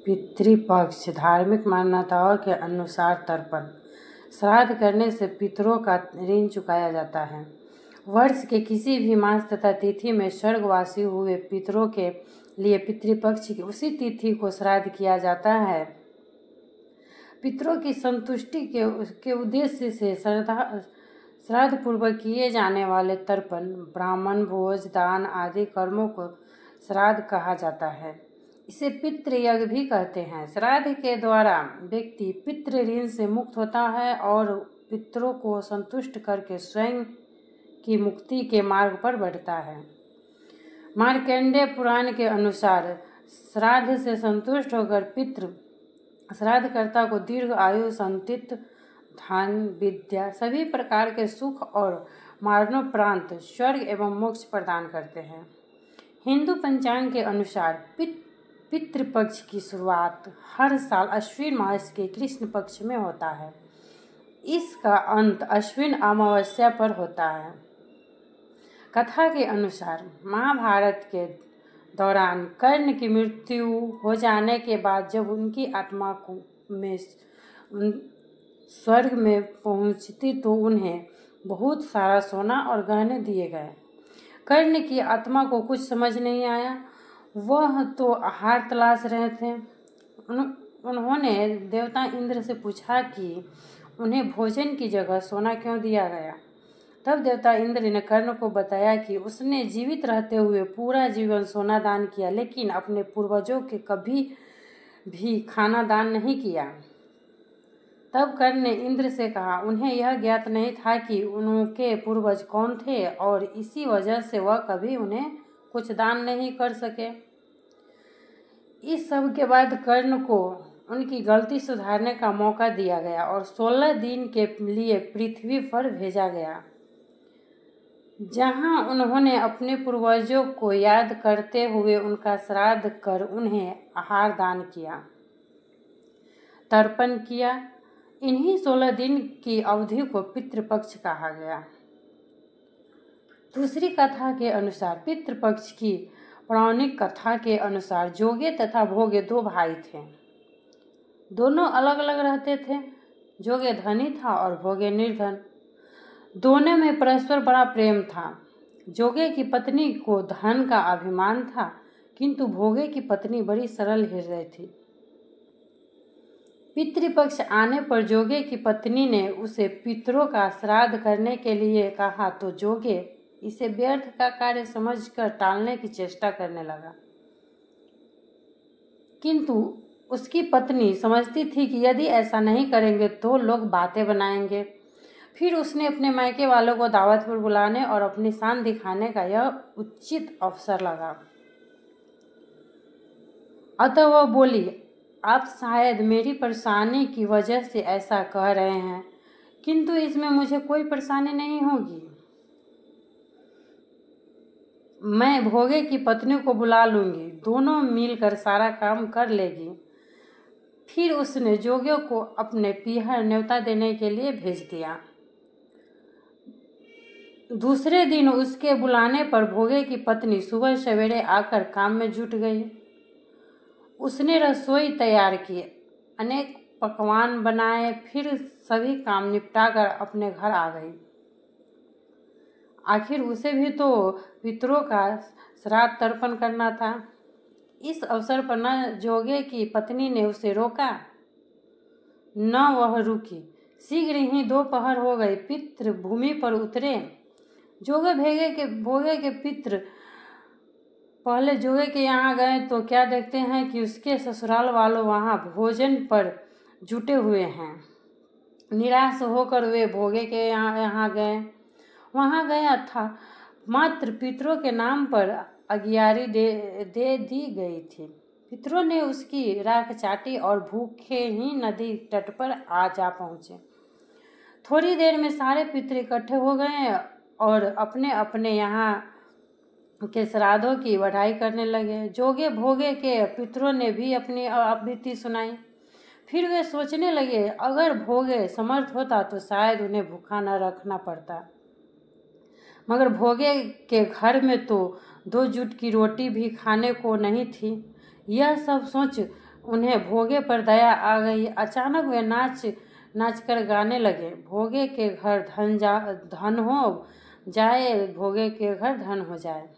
पितृपक्ष धार्मिक मान्यताओं के अनुसार तर्पण श्राद्ध करने से पितरों का ऋण चुकाया जाता है। वर्ष के किसी भी मास तथा तिथि में स्वर्गवासी हुए पितरों के लिए पितृपक्ष की उसी तिथि को श्राद्ध किया जाता है। पितरों की संतुष्टि के उद्देश्य से श्राद्ध पूर्वक किए जाने वाले तर्पण, ब्राह्मण भोज, दान आदि कर्मों को श्राद्ध कहा जाता है। इसे पितृ यज्ञ भी कहते हैं। श्राद्ध के द्वारा व्यक्ति पितृ ऋण से मुक्त होता है और पितरों को संतुष्ट करके स्वयं की मुक्ति के मार्ग पर बढ़ता है। मार्कंडेय पुराण के अनुसार श्राद्ध से संतुष्ट होकर पितृ श्राद्धकर्ता को दीर्घ आयु, संतति, धन, विद्या, सभी प्रकार के सुख और मरणोपरांत स्वर्ग एवं मोक्ष प्रदान करते हैं। हिंदू पंचांग के अनुसार पितृपक्ष की शुरुआत हर साल अश्विन मास के कृष्ण पक्ष में होता है। इसका अंत अश्विन अमावस्या पर होता है। कथा के अनुसार महाभारत के दौरान कर्ण की मृत्यु हो जाने के बाद जब उनकी आत्मा में स्वर्ग में पहुंचती तो उन्हें बहुत सारा सोना और गहने दिए गए। कर्ण की आत्मा को कुछ समझ नहीं आया, वह तो आहार तलाश रहे थे। उन्होंने देवता इंद्र से पूछा कि उन्हें भोजन की जगह सोना क्यों दिया गया। तब देवता इंद्र ने कर्ण को बताया कि उसने जीवित रहते हुए पूरा जीवन सोना दान किया, लेकिन अपने पूर्वजों के कभी भी खाना दान नहीं किया। तब कर्ण ने इंद्र से कहा, उन्हें यह ज्ञात नहीं था कि उनके पूर्वज कौन थे और इसी वजह से वह कभी उन्हें कुछ दान नहीं कर सके। इस सब के बाद कर्ण को उनकी गलती सुधारने का मौका दिया गया और 16 दिन के लिए पृथ्वी पर भेजा गया, जहां उन्होंने अपने पूर्वजों को याद करते हुए उनका श्राद्ध कर उन्हें आहार दान किया, तर्पण किया। इन्हीं 16 दिन की अवधि को पितृपक्ष कहा गया। दूसरी कथा के अनुसार पितृपक्ष की पौराणिक कथा के अनुसार जोगे तथा भोगे 2 भाई थे। दोनों अलग अलग रहते थे। जोगे धनी था और भोगे निर्धन। दोनों में परस्पर बड़ा प्रेम था। जोगे की पत्नी को धन का अभिमान था, किंतु भोगे की पत्नी बड़ी सरल हृदय थी। पितृपक्ष आने पर जोगे की पत्नी ने उसे पितरों का श्राद्ध करने के लिए कहा तो जोगे इसे व्यर्थ का कार्य समझकर टालने की चेष्टा करने लगा, किंतु उसकी पत्नी समझती थी कि यदि ऐसा नहीं करेंगे तो लोग बातें बनाएंगे। फिर उसने अपने मायके वालों को दावत पर बुलाने और अपनी शान दिखाने का यह उचित अवसर लगा। अतः वह बोली, आप शायद मेरी परेशानी की वजह से ऐसा कह रहे हैं, किंतु इसमें मुझे कोई परेशानी नहीं होगी। मैं भोगे की पत्नी को बुला लूंगी, दोनों मिलकर सारा काम कर लेगी। फिर उसने जोगे को अपने पीहर न्योता देने के लिए भेज दिया। दूसरे दिन उसके बुलाने पर भोगे की पत्नी सुबह सवेरे आकर काम में जुट गई। उसने रसोई तैयार की, अनेक पकवान बनाए, फिर सभी काम निपटाकर अपने घर आ गई। आखिर उसे भी तो पितरों का श्राद्ध तर्पण करना था। इस अवसर पर न जोगे की पत्नी ने उसे रोका, न वह रुकी। शीघ्र ही दोपहर हो गई। पितृ भूमि पर उतरे। भोगे के पितृ पहले जोगे के यहाँ गए तो क्या देखते हैं कि उसके ससुराल वालों वहाँ भोजन पर जुटे हुए हैं। निराश होकर वे भोगे के यहाँ गए। वहाँ गया था, मात्र पितरों के नाम पर अगियारी दे दी गई थी। पितरों ने उसकी राख चाटी और भूखे ही नदी तट पर जा पहुँचे। थोड़ी देर में सारे पितर इकट्ठे हो गए और अपने अपने यहाँ के श्राद्धों की बढ़ाई करने लगे। जोगे भोगे के पितरों ने भी अपनी आवृत्ति सुनाई। फिर वे सोचने लगे, अगर भोगे समर्थ होता तो शायद उन्हें भूखा न रखना पड़ता, मगर भोगे के घर में तो 2 जुट की रोटी भी खाने को नहीं थी। यह सब सोच उन्हें भोगे पर दया आ गई। अचानक वे नाच कर गाने लगे, भोगे के घर धन हो जाए, भोगे के घर धन हो जाए।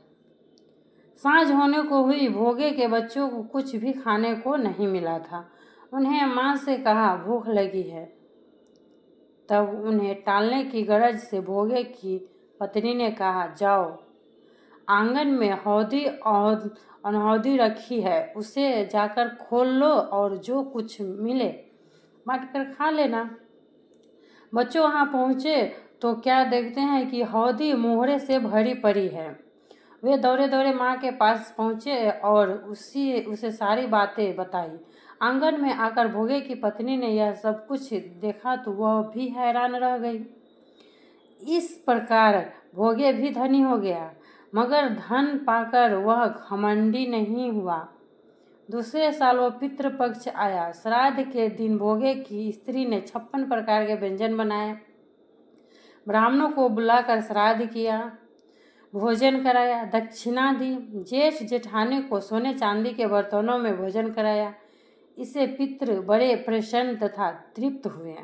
सांझ होने को हुई। भोगे के बच्चों को कुछ भी खाने को नहीं मिला था। उन्हें माँ से कहा भूख लगी है। तब उन्हें टालने की गरज से भोगे की पत्नी ने कहा, जाओ, आंगन में अनहौदी रखी है, उसे जाकर खोल लो और जो कुछ मिले बांट कर खा लेना। बच्चों वहाँ पहुँचे तो क्या देखते हैं कि हौदी मोहरे से भरी पड़ी है। वे दौड़े दौड़े माँ के पास पहुँचे और उसे सारी बातें बताई। आंगन में आकर भोगे की पत्नी ने यह सब कुछ देखा तो वह भी हैरान रह गई। इस प्रकार भोगे भी धनी हो गया, मगर धन पाकर वह घमंडी नहीं हुआ। दूसरे साल वह पितृपक्ष आया। श्राद्ध के दिन भोगे की स्त्री ने 56 प्रकार के व्यंजन बनाए, ब्राह्मणों को बुलाकर श्राद्ध किया, भोजन कराया, दक्षिणा दी। जेठ जेठानी को सोने चांदी के बर्तनों में भोजन कराया। इससे पितृ बड़े प्रसन्न तथा तृप्त हुए।